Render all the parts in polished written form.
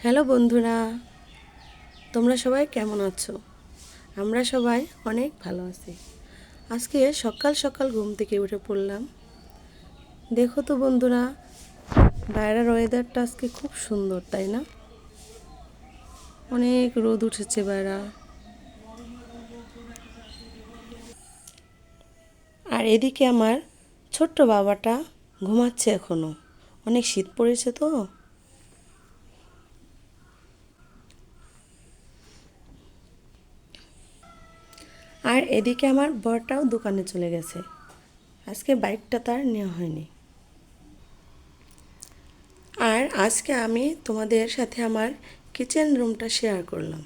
Hello বন্ধুরা, তোমরা সবাই কেমন আছো? আমরা সবাই অনেক ভালো আছি। আজকে সকাল সকাল ঘুম থেকে উঠে পড়লাম। দেখো তো বন্ধুরা, বাইরের ওয়েদারটা আজকে খুব সুন্দর, তাই না? অনেক রোদ উঠেছে বাইরে। আর এদিকে আমার ছোট্ট বাবাটা ঘুমাচ্ছে এখনো। অনেক শীত পড়েছে তো। আর এদিকে আমার বরটাও দোকানে চলে গেছে। আজকে বাইকটা তার নেওয়া হয়নি। আর আজকে আমি তোমাদের সাথে আমার কিচেন রুমটা শেয়ার করলাম।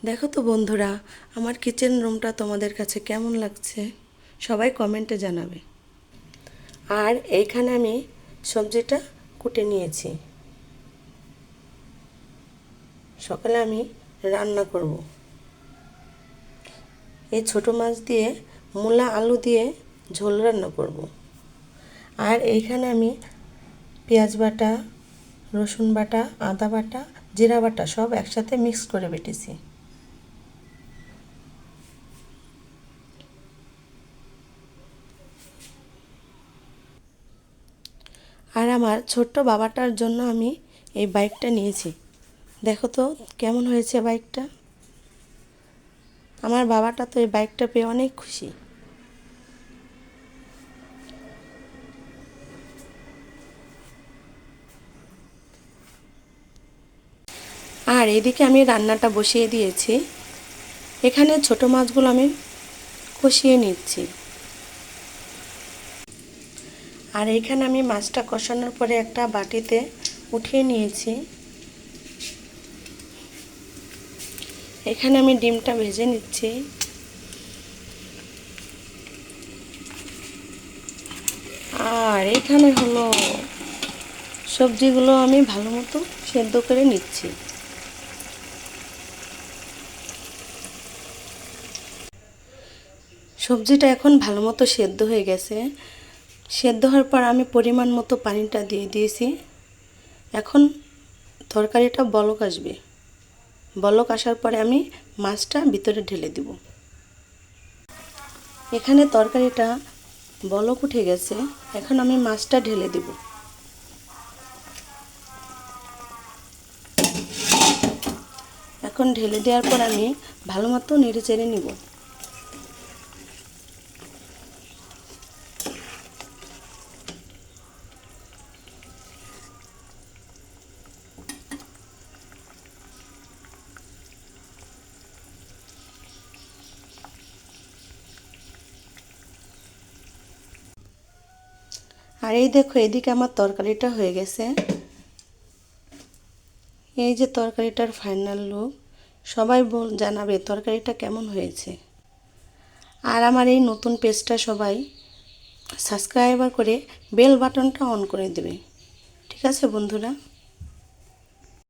দেখো তো বন্ধুরা, আমার কিচেন রুমটা তোমাদের কাছে কেমন লাগছে সবাই কমেন্টে জানাবে। আর এইখানে আমি সবজিটা কুটে নিয়েছি। সকালে আমি রান্না করব। এই ছোট মাছ দিয়ে মূলা আলু দিয়ে ঝোল রান্না করব। আর এইখানে আমি পেঁয়াজ বাটা, রসুন বাটা, আদা বাটা, জিরা বাটা সব একসাথে মিক্স করে বেটেছি। আর আমার ছোট্ট বাবাটার জন্য আমি এই বাইকটা নিয়েছি। দেখো তো কেমন হয়েছে বাইকটা। আমার বাবাটা তো এই বাইকটা পেয়ে অনেক খুশি। আর এদিকে আমি রান্নাটা বসিয়ে দিয়েছি। এখানে ছোট মাছগুলো আমি কষিয়ে নিচ্ছি। আর এখানে আমি মাছটা কষানোর পরে একটা বাটিতে উঠিয়ে নিয়েছি। এখানে আমি ডিমটা ভেজে নিচ্ছি। আর এখানে হলো সবজিগুলো আমি ভালো মতো সেদ্ধ করে নিচ্ছি। সবজিটা এখন ভালো মতো সেদ্ধ হয়ে গেছে। সেদ্ধ হওয়ার পর আমি পরিমাণ মতো পানিটা দিয়ে দিয়েছি। এখন তরকারিটা বলক আসবে। বলক আসার পরে আমি মাছটা ভিতরে ঢেলে দেব। এখানে তরকারিটা বলক উঠে গেছে। এখন আমি মাছটা ঢেলে দেব। এখন ঢেলে দেওয়ার পর আমি ভালো মতো নেড়ে চেড়ে নিব। আর এই দেখো, এদিকে আমার তরকারিটা হয়ে গেছে। এই যে তরকারিটার ফাইনাল লুক। সবাই জানাবে তরকারিটা কেমন হয়েছে। আর আমার এই নতুন পেজটা সবাই সাবস্ক্রাইবার করে বেল বাটনটা অন করে দেবে। ঠিক আছে বন্ধুরা।